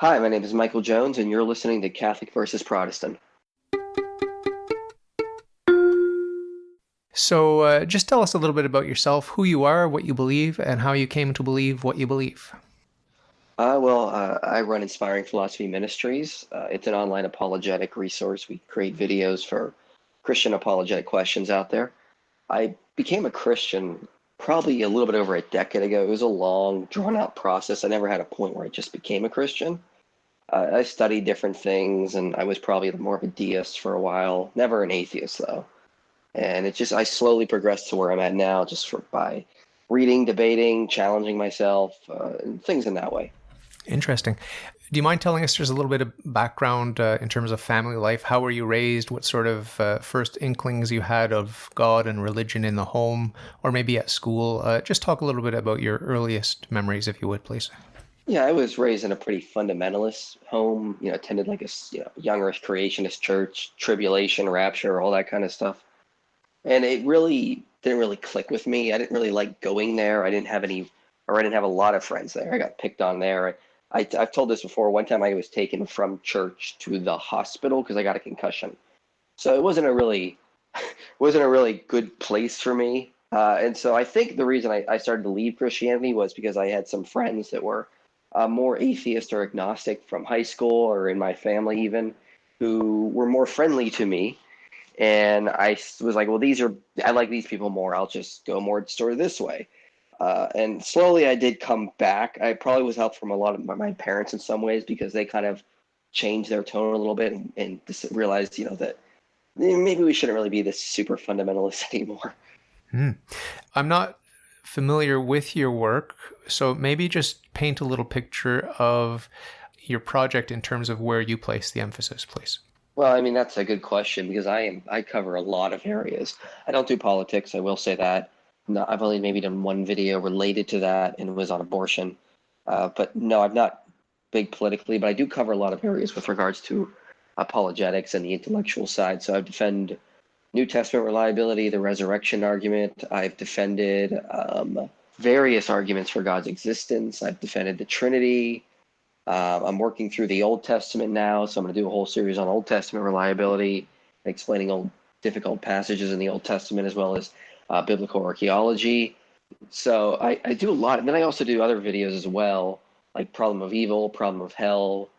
Hi, my name is Michael Jones, and you're listening to Catholic versus Protestant. So, just tell us a little bit about yourself, who you are, what you believe, and how you came to believe what you believe. I run Inspiring Philosophy Ministries. It's an online apologetic resource. We create videos for Christian apologetic questions out there. I became a Christian probably a little bit over a decade ago. It was a long, drawn-out process. I never had a point where I just became a Christian. I studied different things, and I was probably more of a deist for a while. Never an atheist, though. And I slowly progressed to where I'm at now by reading, debating, challenging myself, and things in that way. Interesting. Do you mind telling us just a little bit of background in terms of family life? How were you raised? What sort of first inklings you had of God and religion in the home or maybe at school? Just talk a little bit about your earliest memories, if you would, please. Yeah, I was raised in a pretty fundamentalist home, attended like Young Earth Creationist church, tribulation, rapture, all that kind of stuff. And it really didn't really click with me. I didn't really like going there. I didn't have a lot of friends there. I got picked on there. I've told this before. One time I was taken from church to the hospital because I got a concussion. So it wasn't a really good place for me. And so I think the reason I started to leave Christianity was because I had some friends that were more atheist or agnostic from high school or in my family even, who were more friendly to me. And I was like, well, I like these people more. I'll just go more sort of this way. And slowly I did come back. I probably was helped from a lot of my parents in some ways because they kind of changed their tone a little bit and just realized, that maybe we shouldn't really be this super fundamentalist anymore. Hmm. I'm not familiar with your work, so maybe just paint a little picture of your project in terms of where you place the emphasis, please. Well, I mean, that's a good question because I cover a lot of areas. I don't do politics, I will say that. No, I've only maybe done one video related to that, and it was on abortion. But no, I'm not big politically, but I do cover a lot of areas with regards to apologetics and the intellectual side. So I defend New Testament reliability, the resurrection argument. I've defended various arguments for God's existence. I've defended the Trinity. I'm working through the Old Testament now, so I'm going to do a whole series on Old Testament reliability, explaining old difficult passages in the Old Testament as well as biblical archaeology. So I do a lot, and then I also do other videos as well, like problem of evil, problem of hell,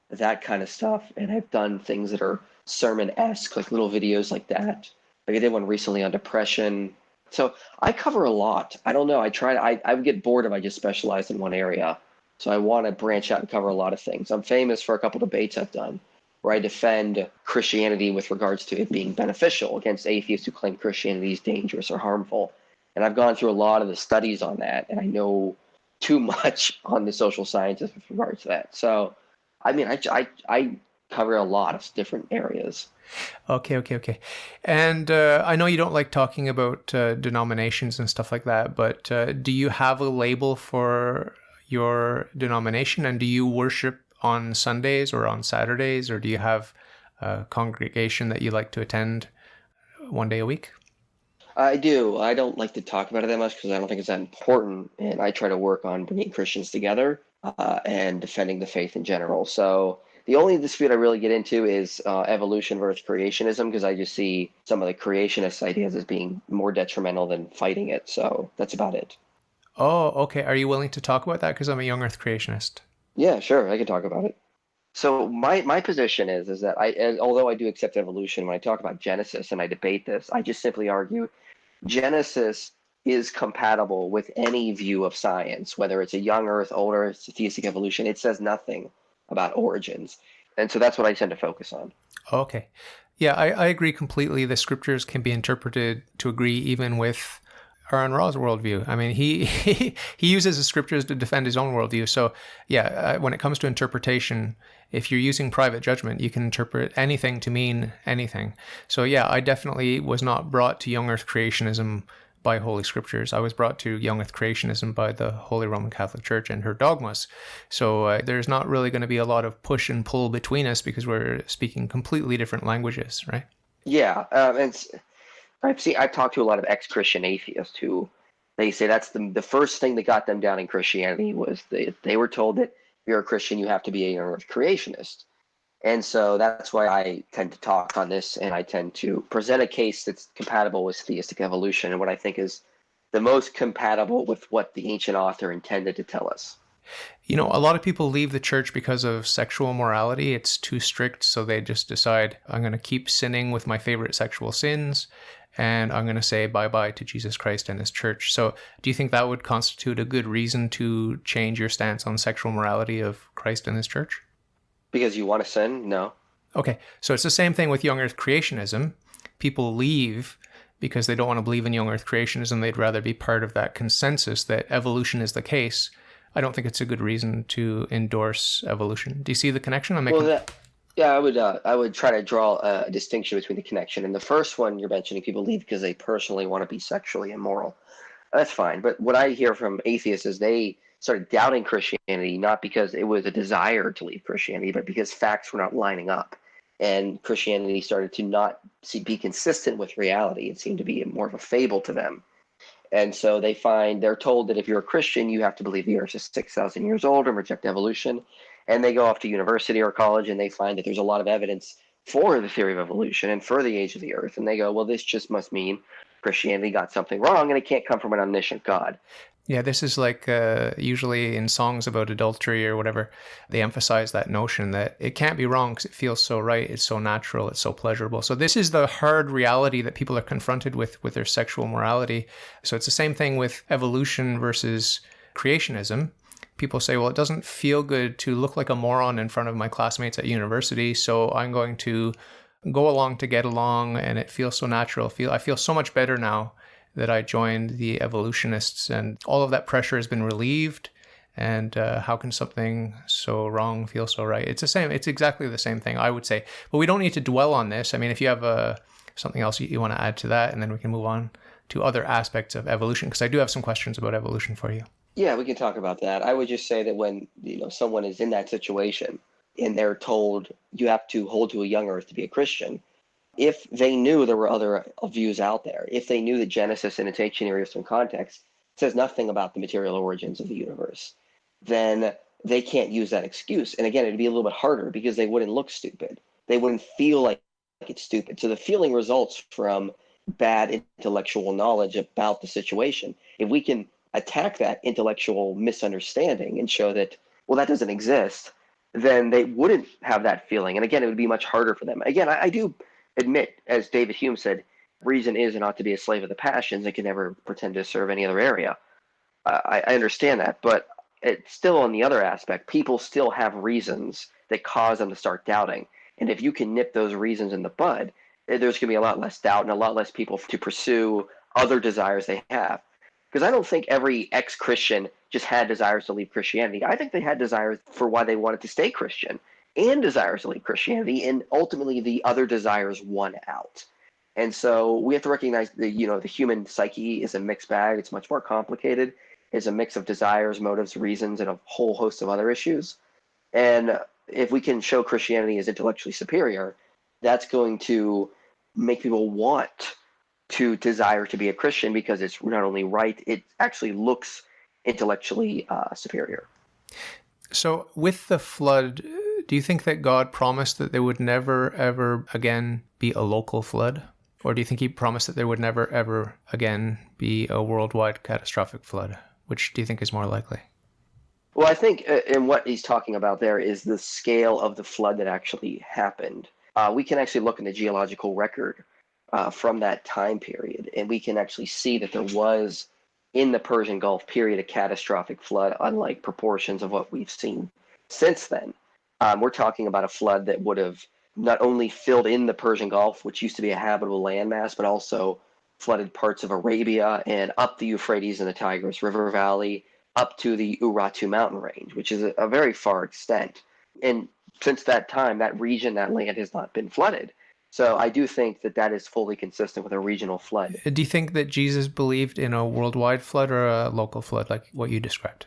that kind of stuff. And I've done things that are sermon-esque, like little videos like that. Like I did one recently on depression. So I cover a lot. I don't know. I would get bored if I just specialized in one area. So I want to branch out and cover a lot of things. I'm famous for a couple debates I've done where I defend Christianity with regards to it being beneficial against atheists who claim Christianity is dangerous or harmful. And I've gone through a lot of the studies on that, and I know too much on the social sciences with regards to that. So, I mean, I cover a lot of different areas. Okay. And I know you don't like talking about denominations and stuff like that, but do you have a label for your denomination? And do you worship on Sundays or on Saturdays, or do you have a congregation that you like to attend one day a week? I do. I don't like to talk about it that much because I don't think it's that important, and I try to work on bringing Christians together and defending the faith in general. So the only dispute I really get into is evolution versus creationism because I just see some of the creationist ideas as being more detrimental than fighting it. So that's about it. Oh, okay. Are you willing to talk about that? Because I'm a young Earth creationist. Yeah, sure, I can talk about it. So my position is that although I do accept evolution when I talk about Genesis and I debate this, I just simply argue Genesis is compatible with any view of science, whether it's a young Earth, old Earth, theistic evolution. It says nothing about origins. And so that's what I tend to focus on. Okay. Yeah, I agree completely. The scriptures can be interpreted to agree even with Aaron Ra's worldview. I mean, he uses the scriptures to defend his own worldview. So, yeah, when it comes to interpretation, if you're using private judgment, you can interpret anything to mean anything. So, yeah, I definitely was not brought to young Earth creationism by Holy Scriptures. I was brought to young Earth creationism by the Holy Roman Catholic Church and her dogmas. So there's not really going to be a lot of push and pull between us because we're speaking completely different languages, right? Yeah, I've talked to a lot of ex-Christian atheists who they say that's the first thing that got them down in Christianity was they were told that you're a Christian, you have to be a Young Earth Creationist. And so that's why I tend to talk on this, and I tend to present a case that's compatible with theistic evolution and what I think is the most compatible with what the ancient author intended to tell us. You know, a lot of people leave the church because of sexual morality. It's too strict, so they just decide, I'm going to keep sinning with my favorite sexual sins, and I'm going to say bye-bye to Jesus Christ and his church. So do you think that would constitute a good reason to change your stance on sexual morality of Christ and his church? Because you want to sin? No. Okay, so it's the same thing with Young Earth Creationism. People leave because they don't want to believe in Young Earth Creationism. They'd rather be part of that consensus that evolution is the case. I don't think it's a good reason to endorse evolution. Do you see the connection I'm making? Well, yeah, I would try to draw a distinction between the connection. And the first one you're mentioning, people leave because they personally want to be sexually immoral. That's fine. But what I hear from atheists is they started doubting Christianity, not because it was a desire to leave Christianity, but because facts were not lining up. And Christianity started to not be consistent with reality. It seemed to be more of a fable to them. And so they're told that if you're a Christian, you have to believe the earth is 6,000 years old and reject evolution. And they go off to university or college and they find that there's a lot of evidence for the theory of evolution and for the age of the earth. And they go, well, this just must mean Christianity got something wrong and it can't come from an omniscient God. Yeah, this is like usually in songs about adultery or whatever, they emphasize that notion that it can't be wrong because it feels so right, it's so natural, it's so pleasurable. So this is the hard reality that people are confronted with their sexual morality. So it's the same thing with evolution versus creationism. People say, well, it doesn't feel good to look like a moron in front of my classmates at university, so I'm going to go along to get along, and it feels so natural. I feel so much better now that I joined the evolutionists, and all of that pressure has been relieved. And how can something so wrong feel so right? It's the same. It's exactly the same thing, I would say. But we don't need to dwell on this. I mean, if you have something else you want to add to that, and then we can move on to other aspects of evolution, because I do have some questions about evolution for you. Yeah, we can talk about that. I would just say that when someone is in that situation and they're told you have to hold to a young earth to be a Christian, if they knew there were other views out there, if they knew that Genesis in its ancient Near Eastern context says nothing about the material origins of the universe, then they can't use that excuse. And again, it'd be a little bit harder because they wouldn't look stupid. They wouldn't feel like it's stupid. So the feeling results from bad intellectual knowledge about the situation. If we can attack that intellectual misunderstanding and show that, well, that doesn't exist, then they wouldn't have that feeling. And again, it would be much harder for them. Again, I do admit, as David Hume said, reason is and ought to be a slave of the passions. It can never pretend to serve any other area. I understand that, but it's still on the other aspect. People still have reasons that cause them to start doubting. And if you can nip those reasons in the bud, there's going to be a lot less doubt and a lot less people to pursue other desires they have. Because I don't think every ex-Christian just had desires to leave Christianity. I think they had desires for why they wanted to stay Christian and desires to leave Christianity, and ultimately the other desires won out. And so we have to recognize that the human psyche is a mixed bag. It's much more complicated. It's a mix of desires, motives, reasons, and a whole host of other issues. And if we can show Christianity is intellectually superior, that's going to make people want to desire to be a Christian because it's not only right, it actually looks intellectually superior. So with the flood, do you think that God promised that there would never, ever again be a local flood? Or do you think he promised that there would never, ever again be a worldwide catastrophic flood? Which do you think is more likely? Well, I think in what he's talking about there is the scale of the flood that actually happened. We can actually look in the geological record from that time period, and we can actually see that there was, in the Persian Gulf period, a catastrophic flood, unlike proportions of what we've seen since then. We're talking about a flood that would have not only filled in the Persian Gulf, which used to be a habitable landmass, but also flooded parts of Arabia and up the Euphrates and the Tigris River Valley, up to the Urartu mountain range, which is a very far extent. And since that time, that region, that land has not been flooded. So I do think that that is fully consistent with a regional flood. Do you think that Jesus believed in a worldwide flood or a local flood, like what you described?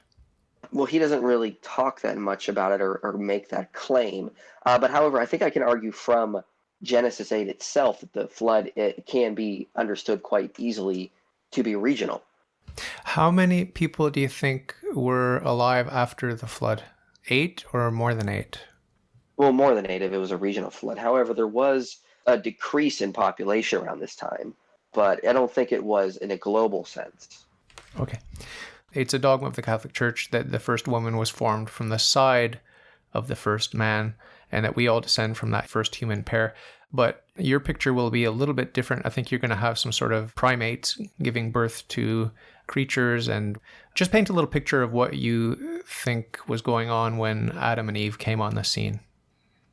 Well, he doesn't really talk that much about it or make that claim. But however, I think I can argue from Genesis 8 itself that the flood it can be understood quite easily to be regional. How many people do you think were alive after the flood 8 or more than 8? Well, more than 8 if it was a regional flood. However, there was a decrease in population around this time, but I don't think it was in a global sense. Okay. It's a dogma of the Catholic Church that the first woman was formed from the side of the first man, and that we all descend from that first human pair. But your picture will be a little bit different. I think you're going to have some sort of primates giving birth to creatures, and just paint a little picture of what you think was going on when Adam and Eve came on the scene.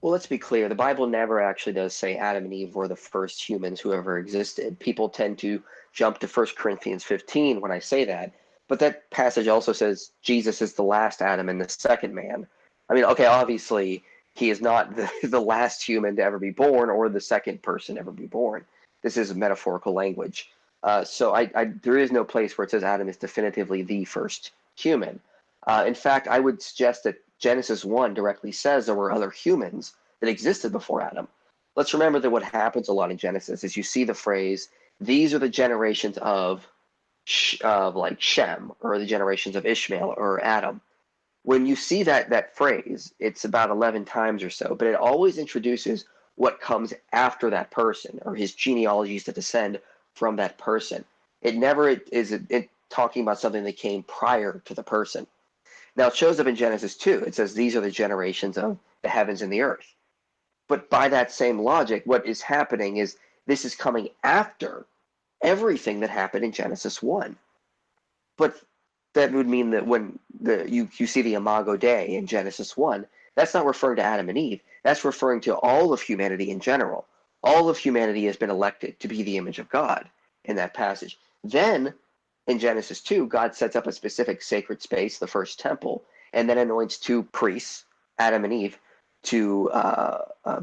Well, let's be clear. The Bible never actually does say Adam and Eve were the first humans who ever existed. People tend to jump to 1 Corinthians 15 when I say that. But that passage also says Jesus is the last Adam and the second man. I mean, okay, obviously, he is not the last human to ever be born or the second person to ever be born. This is metaphorical language. So there is no place where it says Adam is definitively the first human. In fact, I would suggest that Genesis 1 directly says there were other humans that existed before Adam. Let's remember that what happens a lot in Genesis is you see the phrase, these are the generations of like Shem, or the generations of Ishmael or Adam. When you see that phrase, it's about 11 times or so, but it always introduces what comes after that person, or his genealogies that descend from that person. It never is talking about something that came prior to the person. Now, it shows up in Genesis 2. It says, these are the generations of the heavens and the earth. But by that same logic, what is happening is this is coming after everything that happened in Genesis 1. But that would mean that when you see the Imago Dei in Genesis 1, that's not referring to Adam and Eve. That's referring to all of humanity in general. All of humanity has been elected to be the image of God in that passage. Then, in Genesis 2, God sets up a specific sacred space, the first temple, and then anoints 2 priests, Adam and Eve, to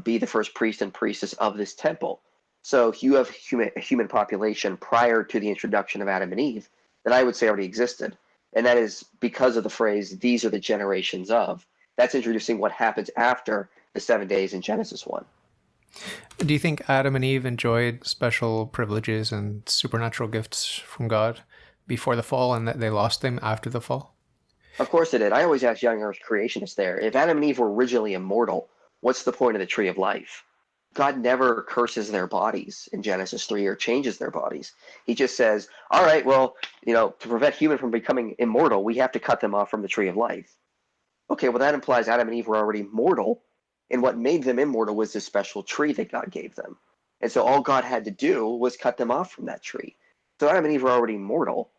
be the first priest and priestess of this temple. So you have a human population prior to the introduction of Adam and Eve that I would say already existed. And that is because of the phrase, these are the generations of. That's introducing what happens after the 7 days in Genesis 1. Do you think Adam and Eve enjoyed special privileges and supernatural gifts from God before the fall, and that they lost them after the fall? Of course they did. I always ask Young Earth Creationists there, if Adam and Eve were originally immortal, what's the point of the tree of life? God never curses their bodies in Genesis 3 or changes their bodies. He just says, all right, well, to prevent human from becoming immortal, we have to cut them off from the tree of life. Okay, well, that implies Adam and Eve were already mortal, and what made them immortal was this special tree that God gave them. And so all God had to do was cut them off from that tree. So Adam and Eve were already mortal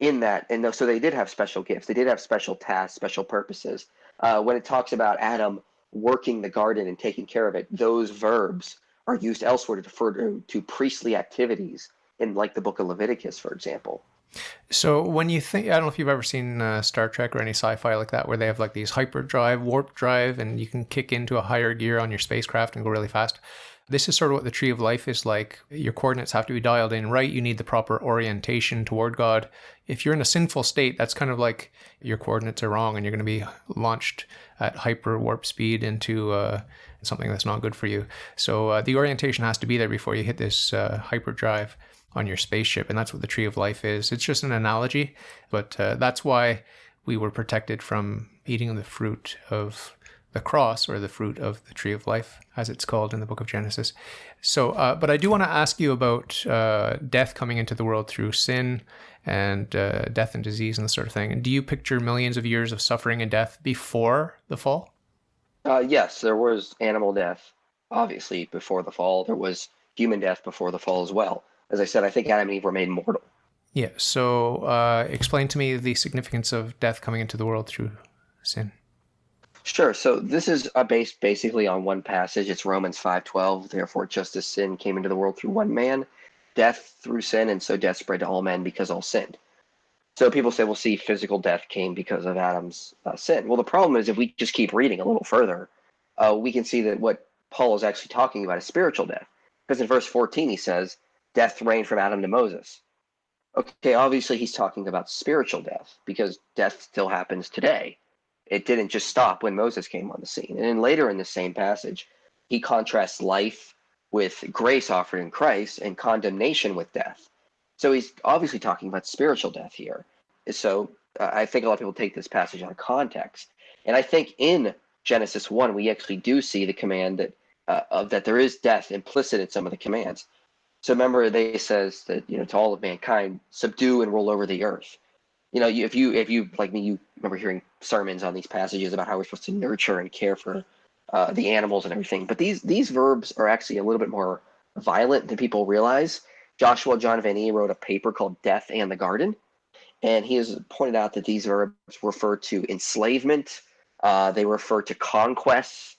in that, and so they did have special gifts. They did have special tasks, special purposes. When it talks about Adam working the garden and taking care of it, those verbs are used elsewhere to refer to priestly activities in, like, the book of Leviticus, for example. So when you think, I don't know if you've ever seen Star Trek or any sci-fi like that, where they have like these hyperdrive, warp drive, and you can kick into a higher gear on your spacecraft and go really fast. This is sort of what the tree of life is like. Your coordinates have to be dialed in right. You need the proper orientation toward God. If you're in a sinful state, that's kind of like your coordinates are wrong and you're going to be launched at hyper warp speed into something that's not good for you. So the orientation has to be there before you hit this hyperdrive on your spaceship. And that's what the tree of life is. It's just an analogy, but that's why we were protected from eating the fruit of the cross, or the fruit of the tree of life, as it's called in the book of Genesis. So, but I do want to ask you about death coming into the world through sin, and death and disease and this sort of thing. And do you picture millions of years of suffering and death before the fall? Yes, there was animal death, obviously, before the fall. There was human death before the fall as well. As I said, I think Adam and Eve were made mortal. Yeah, so explain to me the significance of death coming into the world through sin. Sure. So this is based basically on one passage. It's Romans 5:12. Therefore, just as sin came into the world through one man, death through sin, and so death spread to all men because all sinned. So people say, well, see, physical death came because of Adam's sin. Well, the problem is if we just keep reading a little further, we can see that what Paul is actually talking about is spiritual death. Because in verse 14, he says, death reigned from Adam to Moses. Okay, obviously he's talking about spiritual death because death still happens today. It didn't just stop when Moses came on the scene. And then later in the same passage, he contrasts life with grace offered in Christ and condemnation with death. So he's obviously talking about spiritual death here. So I think a lot of people take this passage out of context. And I think in Genesis 1, we actually do see the command that there is death implicit in some of the commands. So remember, they says that, to all of mankind, subdue and rule over the earth. If you like me, you remember hearing sermons on these passages about how we're supposed to nurture and care for the animals and everything. But these verbs are actually a little bit more violent than people realize. Joshua John Van Ee wrote a paper called Death and the Garden, and he has pointed out that these verbs refer to enslavement, they refer to conquests,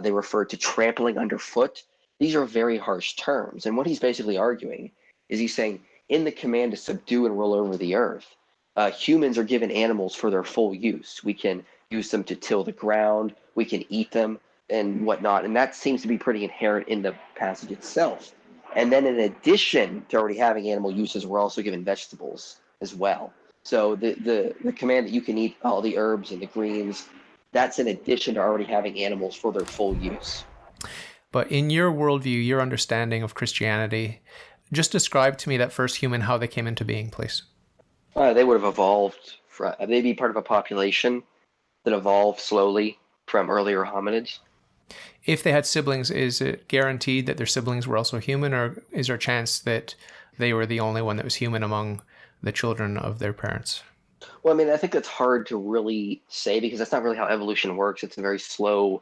they refer to trampling underfoot. These are very harsh terms. And what he's basically arguing is he's saying in the command to subdue and rule over the earth, humans are given animals for their full use. We can use them to till the ground, we can eat them and whatnot. And that seems to be pretty inherent in the passage itself. And then in addition to already having animal uses, we're also given vegetables as well. So the command that you can eat all the herbs and the greens, that's in addition to already having animals for their full use. But in your worldview, your understanding of Christianity, just describe to me that first human, how they came into being, please. They would have evolved. They'd be part of a population that evolved slowly from earlier hominids. If they had siblings, is it guaranteed that their siblings were also human, or is there a chance that they were the only one that was human among the children of their parents? Well, I mean, I think that's hard to really say because that's not really how evolution works. It's a very slow,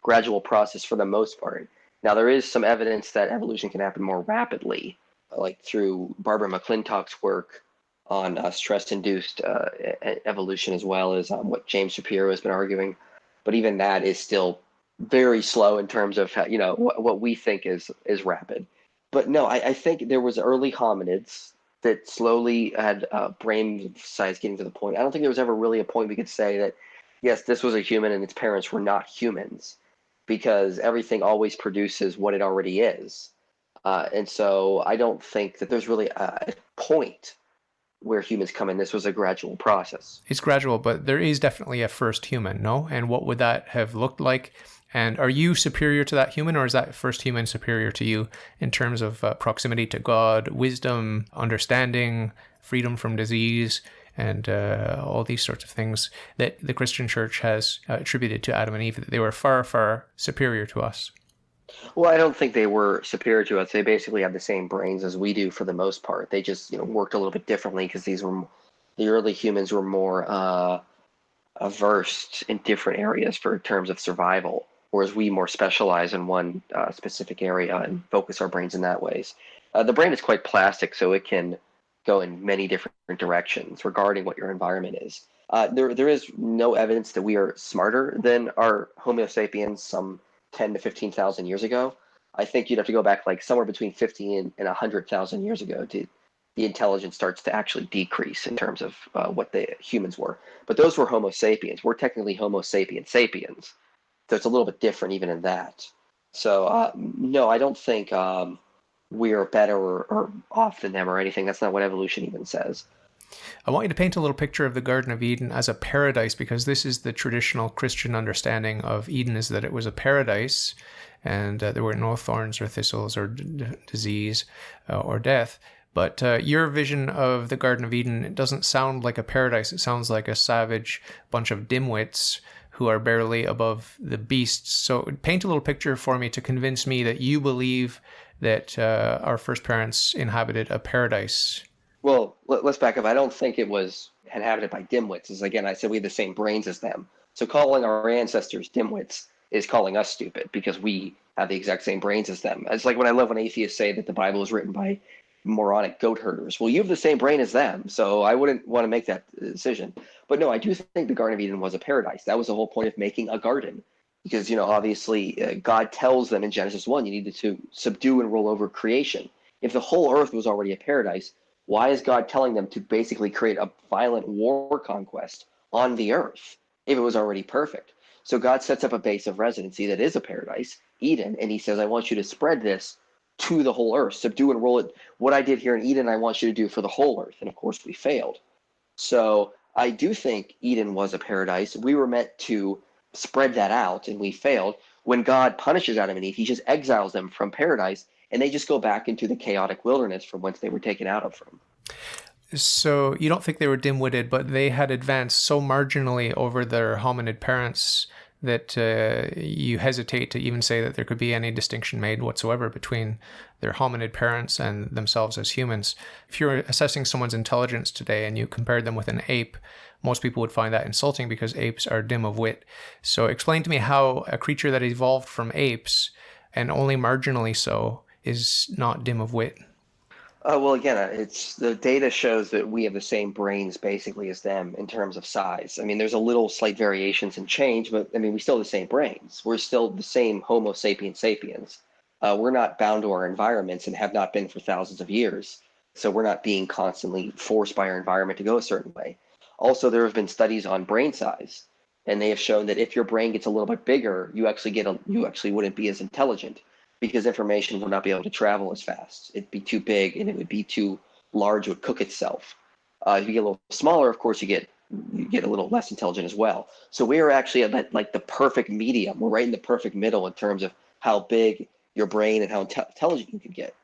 gradual process for the most part. Now, there is some evidence that evolution can happen more rapidly, like through Barbara McClintock's work on stress-induced evolution, as well as what James Shapiro has been arguing. But even that is still very slow in terms of what we think is rapid. But no, I think there was early hominids that slowly had brain size getting to the point. I don't think there was ever really a point we could say that, yes, this was a human and its parents were not humans, because everything always produces what it already is. And so I don't think that there's really a point where humans come in. This was a gradual process. It's gradual, but there is definitely a first human, no? And what would that have looked like? And are you superior to that human, or is that first human superior to you in terms of proximity to God, wisdom, understanding, freedom from disease, and all these sorts of things that the Christian church has attributed to Adam and Eve, that they were far, far superior to us? Well, I don't think they were superior to us. They basically have the same brains as we do for the most part. They just, worked a little bit differently because the early humans were more versed in different areas for terms of survival, whereas we more specialize in one specific area and focus our brains in that ways. The brain is quite plastic, so it can go in many different directions regarding what your environment is. There is no evidence that we are smarter than our Homo sapiens some 10 to 15,000 years ago. I think you'd have to go back like somewhere between 50 and 100,000 years ago to the intelligence starts to actually decrease in terms of what the humans were. But those were Homo sapiens. We're technically Homo sapiens sapiens. So it's a little bit different even in that. So no, I don't think we're better or off than them or anything. That's not what evolution even says. I want you to paint a little picture of the Garden of Eden as a paradise, because this is the traditional Christian understanding of Eden, is that it was a paradise and there were no thorns or thistles or disease or death. But your vision of the Garden of Eden, it doesn't sound like a paradise. It sounds like a savage bunch of dimwits who are barely above the beasts. So paint a little picture for me to convince me that you believe that our first parents inhabited a paradise. Well, let's back up. I don't think it was inhabited by dimwits. As again, I said we had the same brains as them. So calling our ancestors dimwits is calling us stupid because we have the exact same brains as them. It's like when I love when atheists say that the Bible was written by moronic goat herders. Well, you have the same brain as them, so I wouldn't want to make that decision. But no, I do think the Garden of Eden was a paradise. That was the whole point of making a garden. Because, obviously God tells them in Genesis 1, you needed to subdue and rule over creation. If the whole earth was already a paradise, why is God telling them to basically create a violent war conquest on the earth if it was already perfect? So God sets up a base of residency that is a paradise, Eden, and he says, I want you to spread this to the whole earth, subdue and rule it. What I did here in Eden, I want you to do for the whole earth. And of course, we failed. So I do think Eden was a paradise. We were meant to spread that out, and we failed. When God punishes Adam and Eve, he just exiles them from paradise, and they just go back into the chaotic wilderness from whence they were taken out of from. So you don't think they were dim-witted, but they had advanced so marginally over their hominid parents that you hesitate to even say that there could be any distinction made whatsoever between their hominid parents and themselves as humans. If you're assessing someone's intelligence today and you compared them with an ape, most people would find that insulting because apes are dim of wit. So explain to me how a creature that evolved from apes, and only marginally so, is not dim of wit. Well, again, it's the data shows that we have the same brains basically as them in terms of size. I mean, there's a little slight variations and change, but I mean, we still have the same brains. We're still the same Homo sapiens sapiens. We're not bound to our environments and have not been for thousands of years. So we're not being constantly forced by our environment to go a certain way. Also, there have been studies on brain size, and they have shown that if your brain gets a little bit bigger, you actually wouldn't be as intelligent because information would not be able to travel as fast. It'd be too big and it would be too large, it would cook itself. If you get a little smaller, of course, you get a little less intelligent as well. So we are actually at like the perfect medium. We're right in the perfect middle in terms of how big your brain and how intelligent you can get.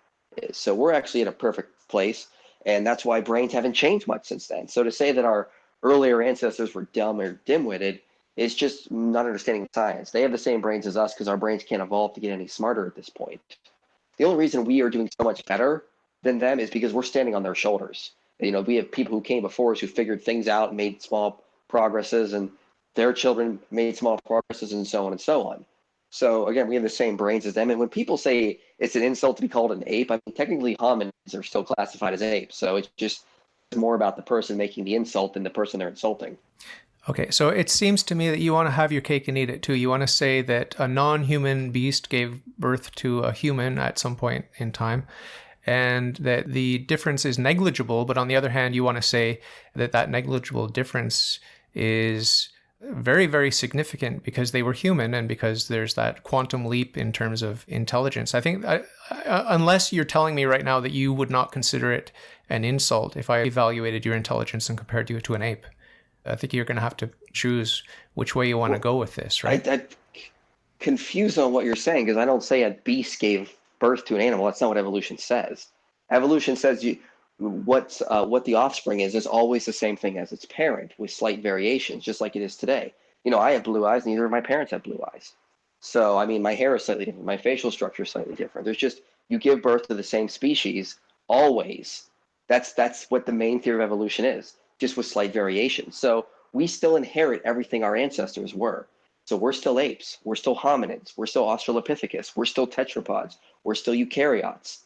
So we're actually at a perfect place, and that's why brains haven't changed much since then. So to say that our earlier ancestors were dumb or dim-witted, it's just not understanding science. They have the same brains as us because our brains can't evolve to get any smarter at this point. The only reason we are doing so much better than them is because we're standing on their shoulders. You know, we have people who came before us who figured things out and made small progresses, and their children made small progresses, and so on and so on. So again, we have the same brains as them. And when people say it's an insult to be called an ape, I mean, technically hominids are still classified as apes. So it's just more about the person making the insult than the person they're insulting. Okay, so it seems to me that you want to have your cake and eat it too. You want to say that a non-human beast gave birth to a human at some point in time, and that the difference is negligible, but on the other hand, you want to say that that negligible difference is very, very significant because they were human and because there's that quantum leap in terms of intelligence. I think, unless you're telling me right now that you would not consider it an insult if I evaluated your intelligence and compared you to an ape. I think you're going to have to choose which way you want to go with this, right? I'm confused on what you're saying because I don't say a beast gave birth to an animal. That's not what evolution says. Evolution says what the offspring is always the same thing as its parent with slight variations, just like it is today. You know, I have blue eyes, neither of my parents have blue eyes. So, I mean, my hair is slightly different. My facial structure is slightly different. There's just, you give birth to the same species always. That's what the main theory of evolution is, just with slight variations. So we still inherit everything our ancestors were. So we're still apes, we're still hominids, we're still Australopithecus, we're still tetrapods, we're still eukaryotes.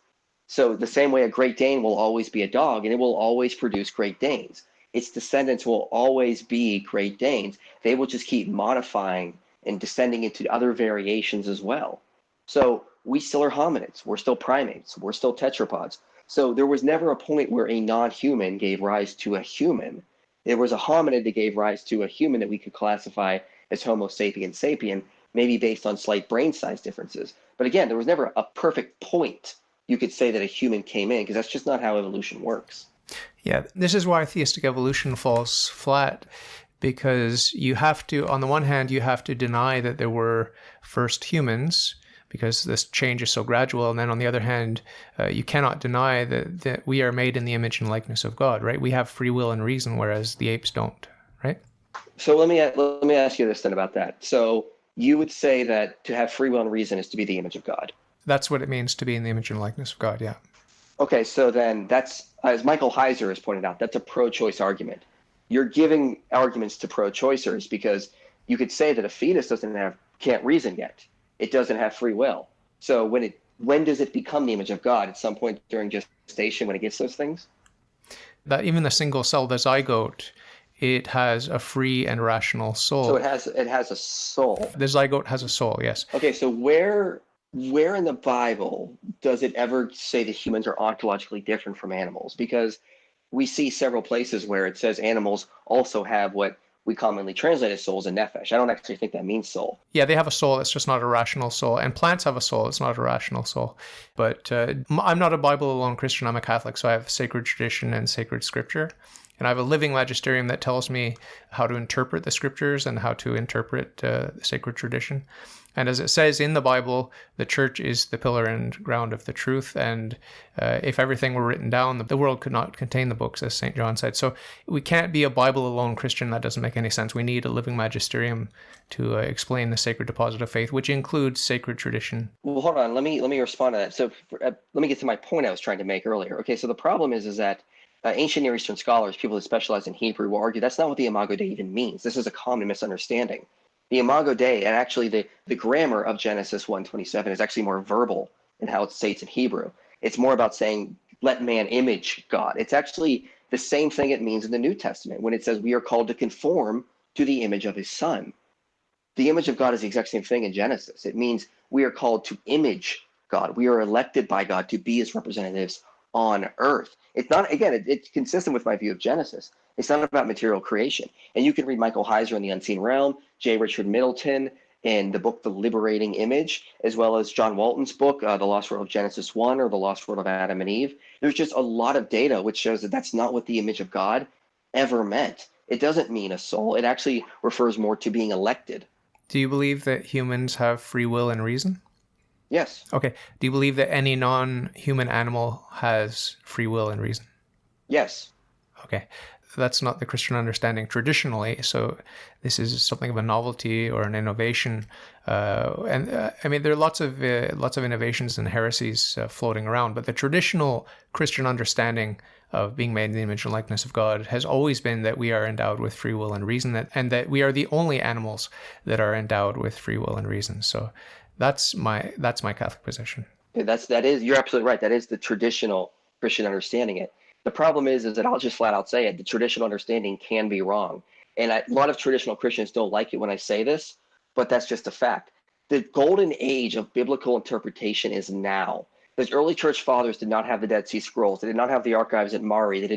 So the same way a Great Dane will always be a dog and it will always produce Great Danes. Its descendants will always be Great Danes. They will just keep modifying and descending into other variations as well. So we still are hominids, we're still primates, we're still tetrapods. So there was never a point where a non-human gave rise to a human. There was a hominid that gave rise to a human that we could classify as Homo sapiens sapien, maybe based on slight brain size differences. But again, there was never a perfect point you could say that a human came in, because that's just not how evolution works. Yeah, this is why theistic evolution falls flat, because you have to, on the one hand, you have to deny that there were first humans, because this change is so gradual. And then on the other hand, you cannot deny that we are made in the image and likeness of God, right? We have free will and reason, whereas the apes don't, right? So let me ask you this then about that. So you would say that to have free will and reason is to be the image of God. That's what it means to be in the image and likeness of God, yeah. Okay, so then that's, as Michael Heiser has pointed out, that's a pro-choice argument. You're giving arguments to pro-choicers because you could say that a fetus can't reason yet. It doesn't have free will. So when does it become the image of God? At some point during gestation when it gets those things? That even the single cell, the zygote, it has a free and rational soul. So it has a soul. The zygote has a soul, yes. Okay, so where in the Bible does it ever say that humans are ontologically different from animals? Because we see several places where it says animals also have what we commonly translate as souls and nephesh. I don't actually think that means soul. Yeah, they have a soul. It's just not a rational soul. And plants have a soul. It's not a rational soul. But I'm not a Bible-alone Christian. I'm a Catholic, so I have sacred tradition and sacred scripture. And I have a living magisterium that tells me how to interpret the scriptures and how to interpret the sacred tradition. And as it says in the Bible, the church is the pillar and ground of the truth. And if everything were written down, the world could not contain the books, as St. John said. So we can't be a Bible-alone Christian. That doesn't make any sense. We need a living magisterium to explain the sacred deposit of faith, which includes sacred tradition. Well, hold on. Let me respond to that. So let me get to my point I was trying to make earlier. Okay, so the problem is that ancient Near Eastern scholars, people who specialize in Hebrew, will argue that's not what the Imago Dei even means. This is a common misunderstanding. The Imago Dei, and actually the grammar of Genesis 1:27 is actually more verbal in how it states in Hebrew. It's more about saying, let man image God. It's actually the same thing it means in the New Testament when it says we are called to conform to the image of his son. The image of God is the exact same thing in Genesis. It means we are called to image God. We are elected by God to be his representatives on earth. It's not, again, it's consistent with my view of Genesis. It's not about material creation. And you can read Michael Heiser in The Unseen Realm, J. Richard Middleton in the book The Liberating Image, as well as John Walton's book, The Lost World of Genesis 1 or The Lost World of Adam and Eve. There's just a lot of data which shows that that's not what the image of God ever meant. It doesn't mean a soul. It actually refers more to being elected. Do you believe that humans have free will and reason? Yes. Okay. Do you believe that any non-human animal has free will and reason? Yes. Okay. That's not the Christian understanding traditionally. So this is something of a novelty or an innovation. I mean, there are lots of innovations and heresies floating around, but the traditional Christian understanding of being made in the image and likeness of God has always been that we are endowed with free will and reason, and that we are the only animals that are endowed with free will and reason. So that's my Catholic position. That is, you're absolutely right. That is the traditional Christian understanding it. The problem is that I'll just flat out say it. The traditional understanding can be wrong. And a lot of traditional Christians don't like it when I say this, but that's just a fact. The golden age of biblical interpretation is now. The early church fathers did not have the Dead Sea Scrolls. They did not have the archives at Mari. They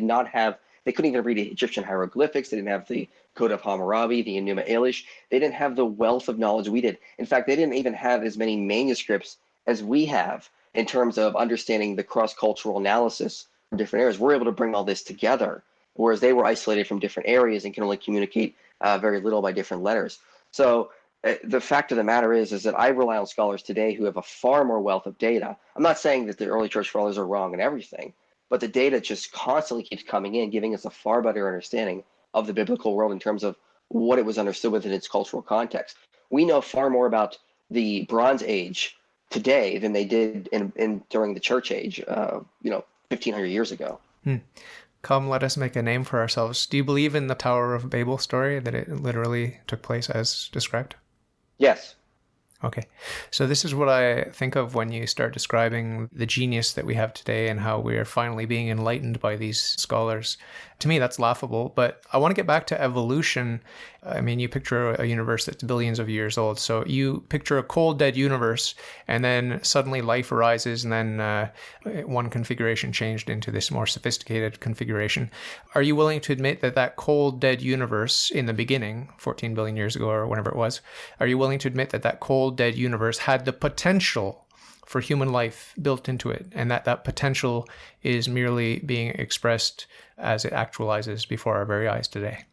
couldn't even read Egyptian hieroglyphics. They didn't have the Code of Hammurabi, the Enuma Elish. They didn't have the wealth of knowledge we did. In fact, they didn't even have as many manuscripts as we have in terms of understanding the cross-cultural analysis from different areas. We're able to bring all this together, whereas they were isolated from different areas and can only communicate very little by different letters. So the fact of the matter is that I rely on scholars today who have a far more wealth of data. I'm not saying that the early church fathers are wrong in everything, but the data just constantly keeps coming in, giving us a far better understanding of the biblical world in terms of what it was understood within its cultural context. We know far more about the Bronze Age today than they did during the Church Age, 1,500 years ago. Come, let us make a name for ourselves. Do you believe in the Tower of Babel story, that it literally took place as described? Yes. Okay. So this is what I think of when you start describing the genius that we have today and how we are finally being enlightened by these scholars. To me, that's laughable, but I want to get back to evolution. I mean, you picture a universe that's billions of years old. So you picture a cold, dead universe, and then suddenly life arises, and then one configuration changed into this more sophisticated configuration. Are you willing to admit that that cold, dead universe in the beginning, 14 billion years ago or whenever it was, are you willing to admit that that cold, dead universe had the potential for human life built into it, and that potential is merely being expressed as it actualizes before our very eyes today?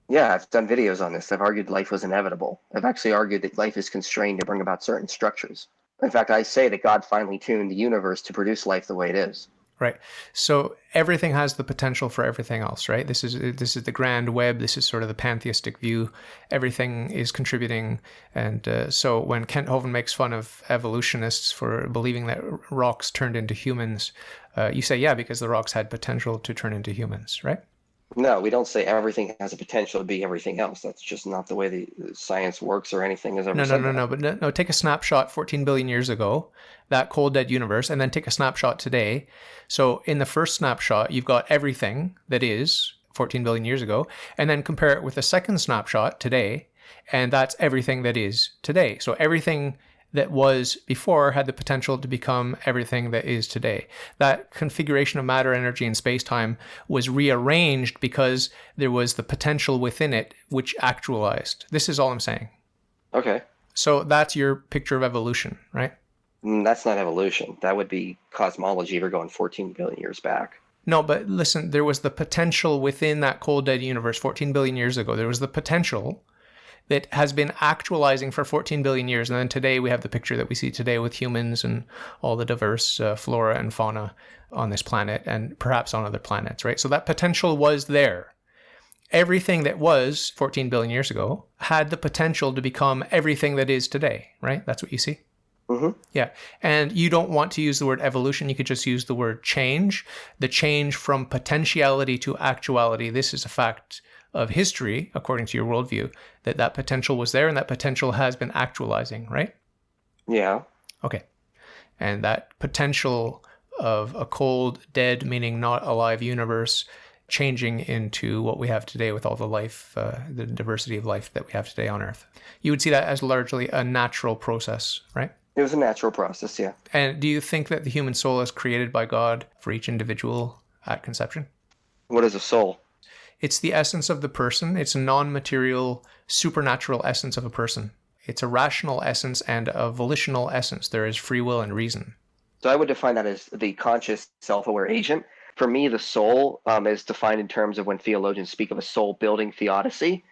Yeah, I've done videos on this. I've argued life was inevitable. I've actually argued that life is constrained to bring about certain structures. In fact, I say that God finely tuned the universe to produce life the way it is. Right. So everything has the potential for everything else, right? This is the grand web. This is sort of the pantheistic view. Everything is contributing. And so when Kent Hovind makes fun of evolutionists for believing that rocks turned into humans, you say, yeah, because the rocks had potential to turn into humans, right? No, we don't say everything has a potential to be everything else. That's just not the way the science works or anything has ever said that. But no, take a snapshot 14 billion years ago, that cold, dead universe, and then take a snapshot today. So in the first snapshot, you've got everything that is 14 billion years ago, and then compare it with the second snapshot today, and that's everything that is today. So everything that was before had the potential to become everything that is today. That configuration of matter, energy, and space-time was rearranged because there was the potential within it which actualized. This is all I'm saying. Okay. So that's your picture of evolution, right? That's not evolution. That would be cosmology if you're going 14 billion years back. No, but listen, there was the potential within that cold, dead universe 14 billion years ago. There was the potential. that has been actualizing for 14 billion years. And then today we have the picture that we see today with humans and all the diverse flora and fauna on this planet and perhaps on other planets, right? So that potential was there. Everything that was 14 billion years ago had the potential to become everything that is today, right? That's what you see? Mm-hmm. Yeah. And you don't want to use the word evolution. You could just use the word change. The change from potentiality to actuality. This is a fact of history, according to your worldview, that potential was there and that potential has been actualizing, right? Yeah. Okay. And that potential of a cold, dead, meaning not alive universe changing into what we have today with all the life, the diversity of life that we have today on Earth. You would see that as largely a natural process, right? It was a natural process, yeah. And do you think that the human soul is created by God for each individual at conception? What is a soul? It's the essence of the person. It's a non-material, supernatural essence of a person. It's a rational essence and a volitional essence. There is free will and reason. So I would define that as the conscious, self-aware agent. For me, the soul is defined in terms of when theologians speak of a soul-building theodicy.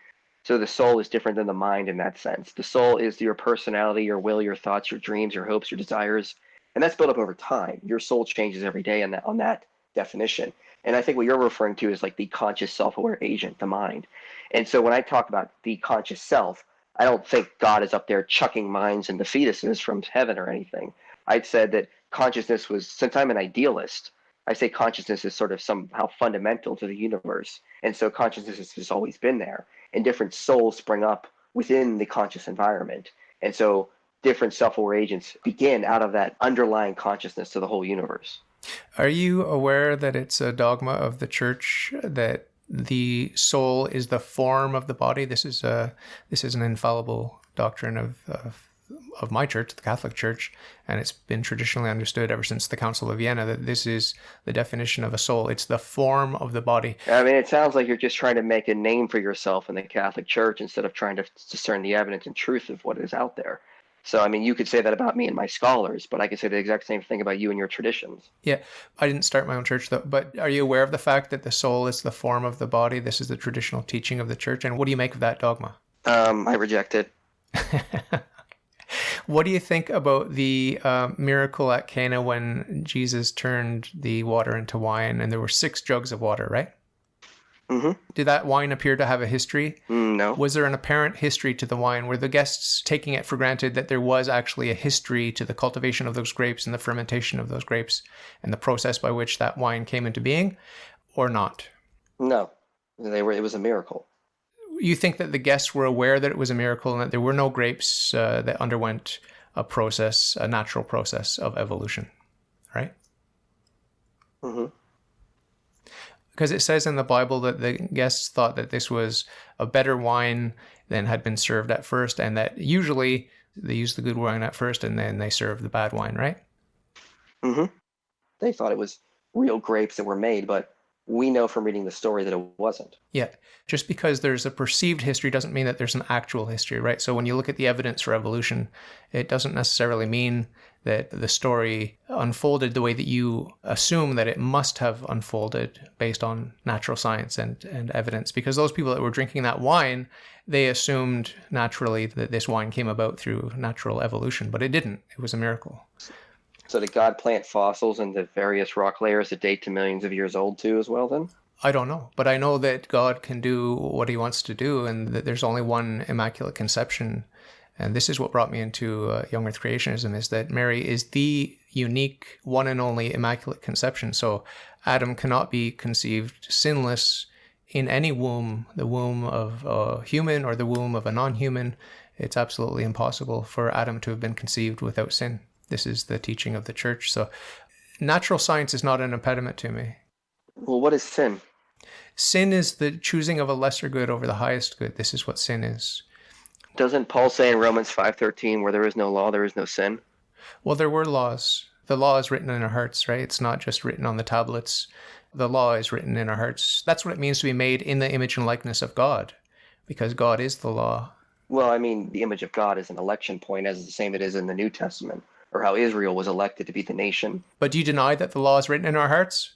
So the soul is different than the mind in that sense. The soul is your personality, your will, your thoughts, your dreams, your hopes, your desires, and that's built up over time. Your soul changes every day on that definition. And I think what you're referring to is like the conscious self-aware agent, the mind. And so when I talk about the conscious self, I don't think God is up there chucking minds into fetuses from heaven or anything. I'd said that consciousness was, since I'm an idealist, I say consciousness is sort of somehow fundamental to the universe. And so consciousness has always been there. And different souls spring up within the conscious environment. And so different self-aware agents begin out of that underlying consciousness to the whole universe. Are you aware that it's a dogma of the church that the soul is the form of the body? This is an infallible doctrine of my church, the Catholic Church, and it's been traditionally understood ever since the Council of Vienna that this is the definition of a soul. It's the form of the body. I mean, it sounds like you're just trying to make a name for yourself in the Catholic Church instead of trying to discern the evidence and truth of what is out there. So, I mean, you could say that about me and my scholars, but I could say the exact same thing about you and your traditions. Yeah, I didn't start my own church, though. But are you aware of the fact that the soul is the form of the body? This is the traditional teaching of the church. And what do you make of that dogma? I reject it. What do you think about the miracle at Cana when Jesus turned the water into wine and there were 6 jugs of water, right? Mm-hmm. Did that wine appear to have a history? No. Was there an apparent history to the wine? Were the guests taking it for granted that there was actually a history to the cultivation of those grapes and the fermentation of those grapes and the process by which that wine came into being, or not? No. It was a miracle. You think that the guests were aware that it was a miracle and that there were no grapes that underwent a natural process of evolution, right? Mm-hmm. Because it says in the Bible that the guests thought that this was a better wine than had been served at first, and that usually they use the good wine at first and then they serve the bad wine, right? Mm-hmm. They thought it was real grapes that were made, but we know from reading the story that it wasn't. Yeah. Just because there's a perceived history doesn't mean that there's an actual history, right? So when you look at the evidence for evolution, it doesn't necessarily mean that the story unfolded the way that you assume that it must have unfolded based on natural science and evidence. Because those people that were drinking that wine, they assumed naturally that this wine came about through natural evolution, but it didn't. It was a miracle. So did God plant fossils into various rock layers that date to millions of years old too as well then? I don't know, but I know that God can do what he wants to do and that there's only one immaculate conception. And this is what brought me into Young Earth Creationism, is that Mary is the unique, one and only immaculate conception. So Adam cannot be conceived sinless in any womb, the womb of a human or the womb of a non-human. It's absolutely impossible for Adam to have been conceived without sin. This is the teaching of the church. So natural science is not an impediment to me. Well, what is sin? Sin is the choosing of a lesser good over the highest good. This is what sin is. Doesn't Paul say in Romans 5:13, where there is no law, there is no sin? Well, there were laws. The law is written in our hearts, right? It's not just written on the tablets. The law is written in our hearts. That's what it means to be made in the image and likeness of God, because God is the law. Well, I mean, the image of God is an election point, as the same it is in the New Testament, or how Israel was elected to be the nation. But do you deny that the law is written in our hearts?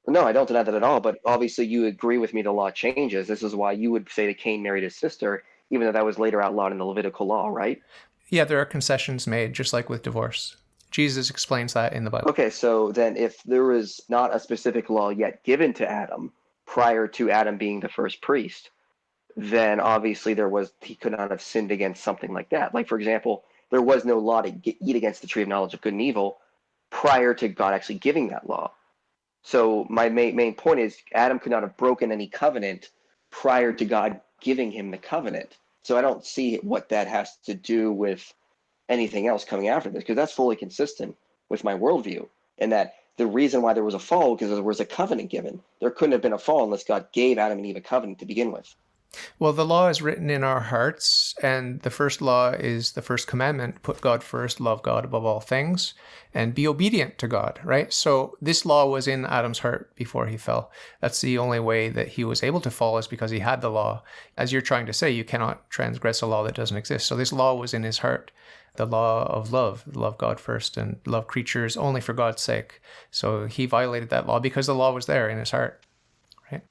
No, I don't deny that at all, but obviously you agree with me the law changes. This is why you would say that Cain married his sister, even though that was later outlawed in the Levitical law, right? Yeah, there are concessions made, just like with divorce. Jesus explains that in the Bible. Okay, so then if there was not a specific law yet given to Adam prior to Adam being the first priest, then obviously he could not have sinned against something like that. Like, for example, there was no law to eat against the tree of knowledge of good and evil prior to God actually giving that law. So my main point is Adam could not have broken any covenant prior to God giving him the covenant. So I don't see what that has to do with anything else coming after this, because that's fully consistent with my worldview. And that the reason why there was a fall because there was a covenant given. There couldn't have been a fall unless God gave Adam and Eve a covenant to begin with. Well, the law is written in our hearts, and the first law is the first commandment: put God first, love God above all things, and be obedient to God, right? So this law was in Adam's heart before he fell. That's the only way that he was able to fall, is because he had the law. As you're trying to say, you cannot transgress a law that doesn't exist. So this law was in his heart, the law of love God first and love creatures only for God's sake. So he violated that law because the law was there in his heart. Right.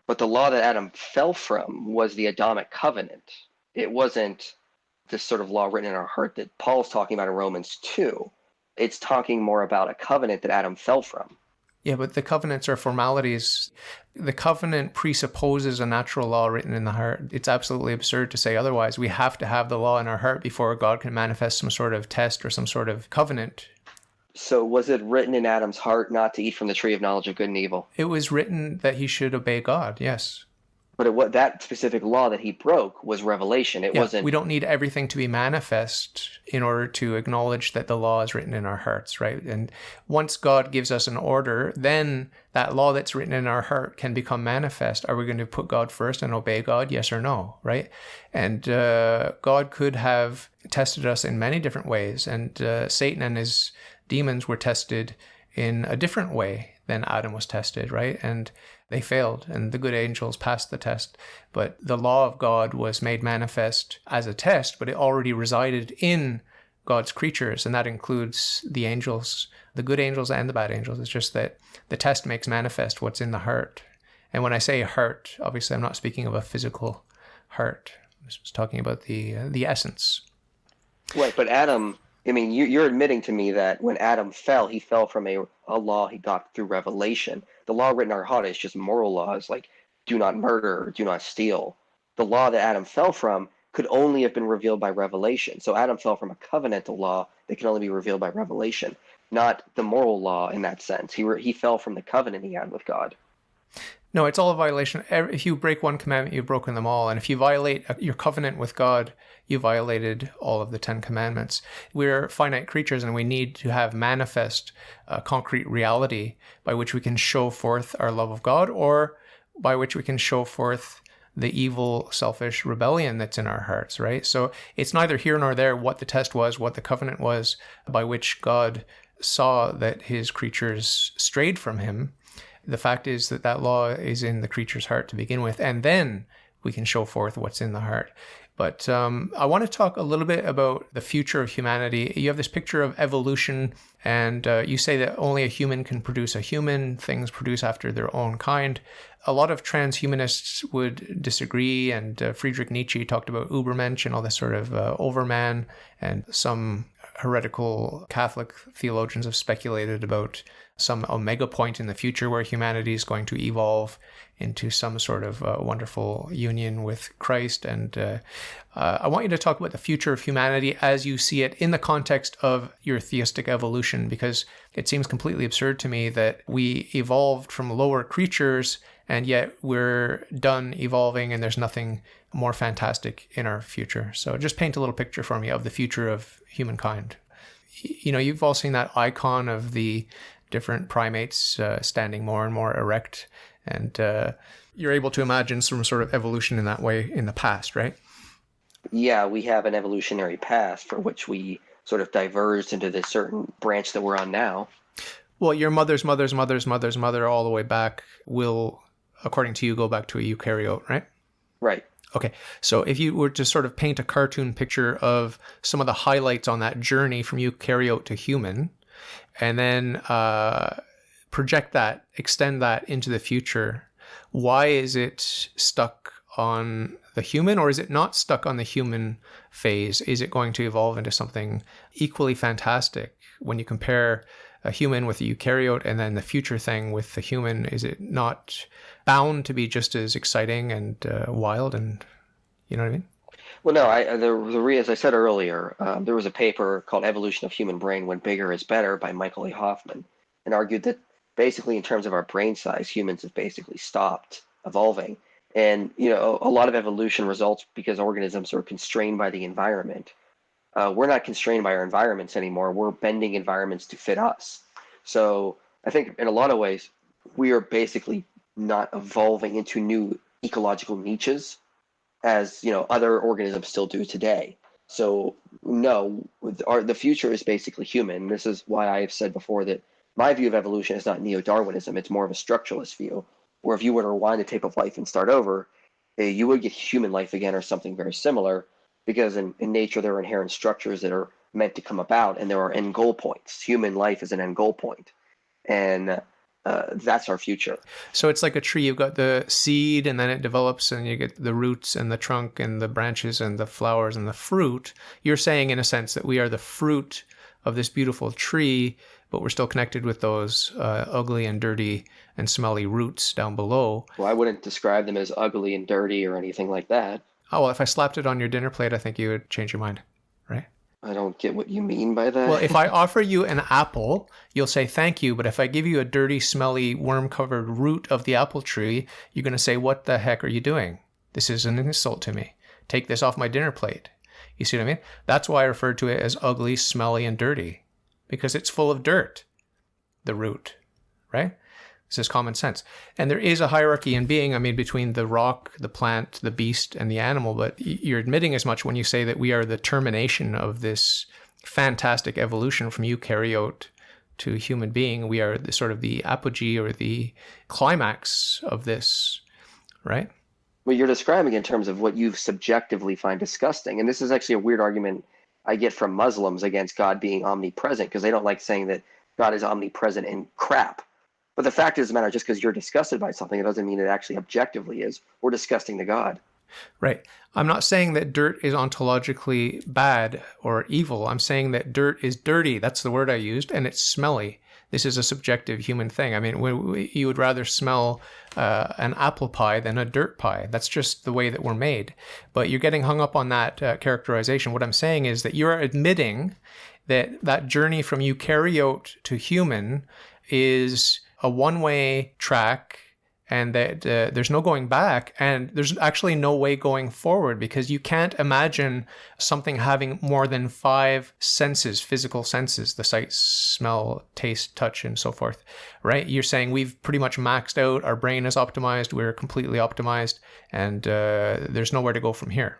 But the law that Adam fell from was the Adamic Covenant. It wasn't this sort of law written in our heart that Paul's talking about in Romans 2. It's talking more about a covenant that Adam fell from. Yeah, but the covenants are formalities. The covenant presupposes a natural law written in the heart. It's absolutely absurd to say otherwise. We have to have the law in our heart before God can manifest some sort of test or some sort of covenant. So was it written in Adam's heart not to eat from the tree of knowledge of good and evil? It was written that he should obey God, yes. But that specific law that he broke was revelation. It wasn't. We don't need everything to be manifest in order to acknowledge that the law is written in our hearts, right? And once God gives us an order, then that law that's written in our heart can become manifest. Are we going to put God first and obey God? Yes or no, right? And God could have tested us in many different ways, and Satan and his demons were tested in a different way than Adam was tested, right? And they failed, and the good angels passed the test. But the law of God was made manifest as a test, but it already resided in God's creatures, and that includes the angels, the good angels and the bad angels. It's just that the test makes manifest what's in the heart. And when I say heart, obviously I'm not speaking of a physical heart. I'm just talking about the essence. Right, but Adam, I mean, you're admitting to me that when Adam fell, he fell from a law he got through revelation. The law written in our heart is just moral laws like do not murder, do not steal. The law that Adam fell from could only have been revealed by revelation. So Adam fell from a covenantal law that can only be revealed by revelation, not the moral law in that sense. He fell from the covenant he had with God. No, it's all a violation. If you break one commandment, you've broken them all. And if you violate your covenant with God, you violated all of the 10 commandments. We're finite creatures, and we need to have manifest concrete reality by which we can show forth our love of God, or by which we can show forth the evil, selfish rebellion that's in our hearts, right? So it's neither here nor there what the test was, what the covenant was by which God saw that his creatures strayed from him. The fact is that that law is in the creature's heart to begin with, and then we can show forth what's in the heart. But I want to talk a little bit about the future of humanity. You have this picture of evolution, and you say that only a human can produce a human, things produce after their own kind. A lot of transhumanists would disagree, and Friedrich Nietzsche talked about Übermensch and all this sort of overman, and some heretical Catholic theologians have speculated about some omega point in the future where humanity is going to evolve into some sort of wonderful union with Christ. And I want you to talk about the future of humanity as you see it in the context of your theistic evolution, because it seems completely absurd to me that we evolved from lower creatures and yet we're done evolving and there's nothing more fantastic in our future. So just paint a little picture for me of the future of humankind. You know, you've all seen that icon of the different primates standing more and more erect, and you're able to imagine some sort of evolution in that way in the past, right? Yeah, we have an evolutionary path for which we sort of diverged into this certain branch that we're on now. Well, your mother's mother all the way back will, according to you, go back to a eukaryote, right? Right. Okay, so if you were to sort of paint a cartoon picture of some of the highlights on that journey from eukaryote to human, and then project that, extend that into the future, why is it stuck on the human, or is it not stuck on the human phase? Is it going to evolve into something equally fantastic when you compare a human with a eukaryote and then the future thing with the human? Is it not bound to be just as exciting and wild? And you know what I mean? Well, no, as I said earlier, there was a paper called Evolution of Human Brain When Bigger is Better by Michael A. Hoffman, and argued that basically in terms of our brain size, humans have basically stopped evolving. And, a lot of evolution results because organisms are constrained by the environment. We're not constrained by our environments anymore. We're bending environments to fit us. So I think in a lot of ways, we are basically not evolving into new ecological niches as other organisms still do today. So no, the future is basically human. This is why I have said before that my view of evolution is not neo-Darwinism. It's more of a structuralist view, where if you were to rewind the tape of life and start over, you would get human life again or something very similar, because in nature there are inherent structures that are meant to come about, and there are end goal points. Human life is an end goal point, and that's our future. So it's like a tree. You've got the seed, and then it develops, and you get the roots and the trunk and the branches and the flowers and the fruit. You're saying, in a sense, that we are the fruit of this beautiful tree, but we're still connected with those ugly and dirty and smelly roots down below. Well, I wouldn't describe them as ugly and dirty or anything like that. Oh, well, if I slapped it on your dinner plate, I think you would change your mind, right? I don't get what you mean by that. Well, if I offer you an apple, you'll say thank you. But if I give you a dirty, smelly, worm-covered root of the apple tree, you're going to say, what the heck are you doing? This is an insult to me. Take this off my dinner plate. You see what I mean? That's why I referred to it as ugly, smelly, and dirty, because it's full of dirt, the root, right? This is common sense. And there is a hierarchy in being, between the rock, the plant, the beast, and the animal. But you're admitting as much when you say that we are the termination of this fantastic evolution from eukaryote to human being. We are the apogee or the climax of this, right? Well, you're describing in terms of what you subjectively find disgusting. And this is actually a weird argument I get from Muslims against God being omnipresent, because they don't like saying that God is omnipresent in crap. But the fact is the matter, just because you're disgusted by something, it doesn't mean it actually objectively is. We're disgusting to God. Right. I'm not saying that dirt is ontologically bad or evil. I'm saying that dirt is dirty. That's the word I used. And it's smelly. This is a subjective human thing. You would rather smell an apple pie than a dirt pie. That's just the way that we're made. But you're getting hung up on that characterization. What I'm saying is that you're admitting that journey from eukaryote to human is a one-way track, and that there's no going back, and there's actually no way going forward, because you can't imagine something having more than 5 senses, physical senses, the sight, smell, taste, touch, and so forth, right? You're saying we've pretty much maxed out, our brain is optimized, we're completely optimized, and there's nowhere to go from here,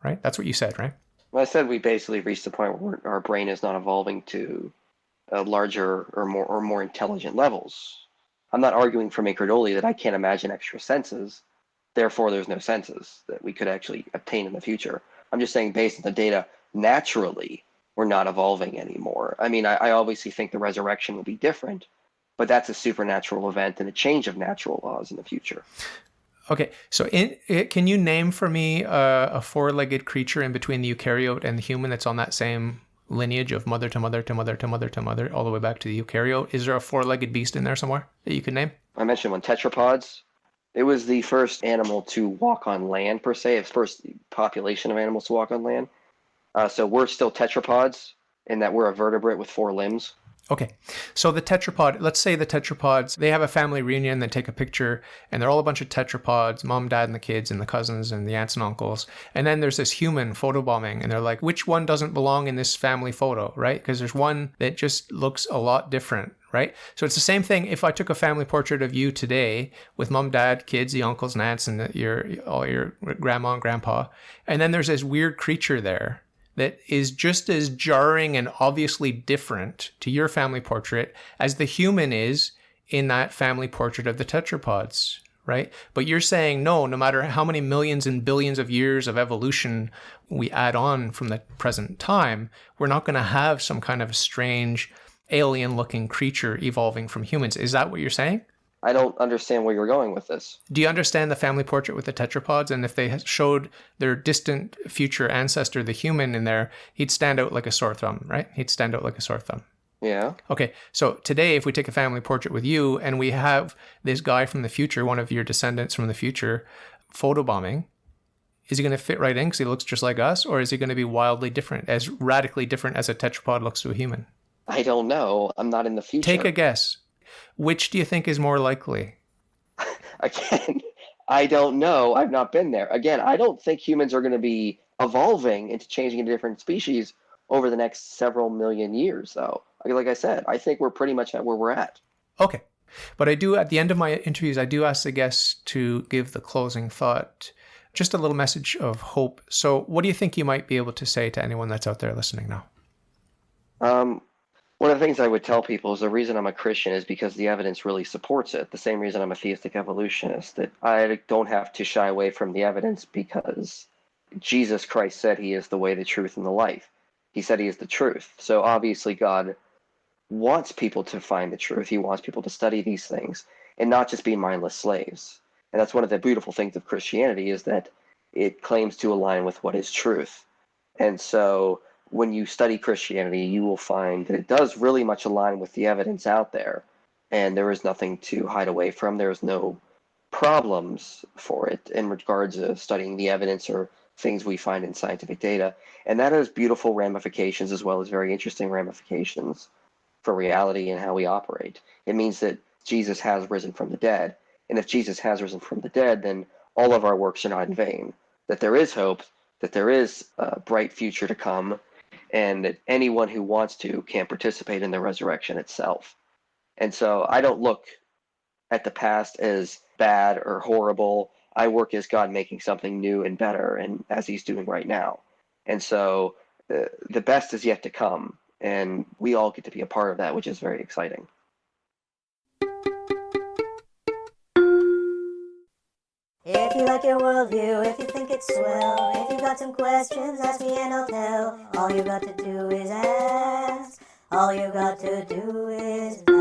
right? That's what you said, right? Well, I said we basically reached the point where our brain is not evolving to larger or more intelligent levels. I'm not arguing from incredulity that I can't imagine extra senses. Therefore, there's no senses that we could actually obtain in the future. I'm just saying, based on the data, naturally, we're not evolving anymore. I obviously think the resurrection will be different, but that's a supernatural event and a change of natural laws in the future. Okay, so can you name for me a 4-legged creature in between the eukaryote and the human that's on that same lineage of mother to mother to mother to mother to mother, all the way back to the eukaryote? Is there a 4-legged beast in there somewhere that you can name? I mentioned one, tetrapods. It was the first animal to walk on land, per se. It's the first population of animals to walk on land. So we're still tetrapods in that we're a vertebrate with 4 limbs. Okay, so the tetrapod, let's say the tetrapods, they have a family reunion, they take a picture, and they're all a bunch of tetrapods, mom, dad, and the kids, and the cousins, and the aunts and uncles. And then there's this human photobombing, and they're like, which one doesn't belong in this family photo, right? Because there's one that just looks a lot different, right? So it's the same thing if I took a family portrait of you today with mom, dad, kids, the uncles and aunts, and all your grandma and grandpa, and then there's this weird creature there that is just as jarring and obviously different to your family portrait as the human is in that family portrait of the tetrapods, right? But you're saying, no matter how many millions and billions of years of evolution we add on from the present time, we're not going to have some kind of strange alien-looking creature evolving from humans. Is that what you're saying? I don't understand where you're going with this. Do you understand the family portrait with the tetrapods? And if they showed their distant future ancestor, the human, in there, he'd stand out like a sore thumb, right? He'd stand out like a sore thumb. Yeah. Okay, so today, if we take a family portrait with you and we have this guy from the future, one of your descendants from the future, photobombing, is he going to fit right in because he looks just like us? Or is he going to be wildly different, as radically different as a tetrapod looks to a human? I don't know. I'm not in the future. Take a guess. Which do you think is more likely? Again, I don't know. I've not been there. Again, I don't think humans are going to be evolving into changing into different species over the next several million years, though. Like I said, I think we're pretty much at where we're at. Okay. But I do, at the end of my interviews, I do ask the guests to give the closing thought, just a little message of hope. So what do you think you might be able to say to anyone that's out there listening now? One of the things I would tell people is the reason I'm a Christian is because the evidence really supports it. The same reason I'm a theistic evolutionist, that I don't have to shy away from the evidence because Jesus Christ said he is the way, the truth, and the life. He said he is the truth. So obviously God wants people to find the truth. He wants people to study these things and not just be mindless slaves. And that's one of the beautiful things of Christianity, is that it claims to align with what is truth. And so when you study Christianity, you will find that it does really much align with the evidence out there, and there is nothing to hide away from. There is no problems for it in regards to studying the evidence or things we find in scientific data. And that has beautiful ramifications as well as very interesting ramifications for reality and how we operate. It means that Jesus has risen from the dead. And if Jesus has risen from the dead, then all of our works are not in vain, that there is hope, that there is a bright future to come, and that anyone who wants to can participate in the resurrection itself. And so I don't look at the past as bad or horrible. I work as God making something new and better, and as he's doing right now. And so the best is yet to come, and we all get to be a part of that, which is very exciting. If you like your worldview, if you think it's swell, if you got some questions, ask me and I'll tell. All you got to do is ask. All you got to do is ask.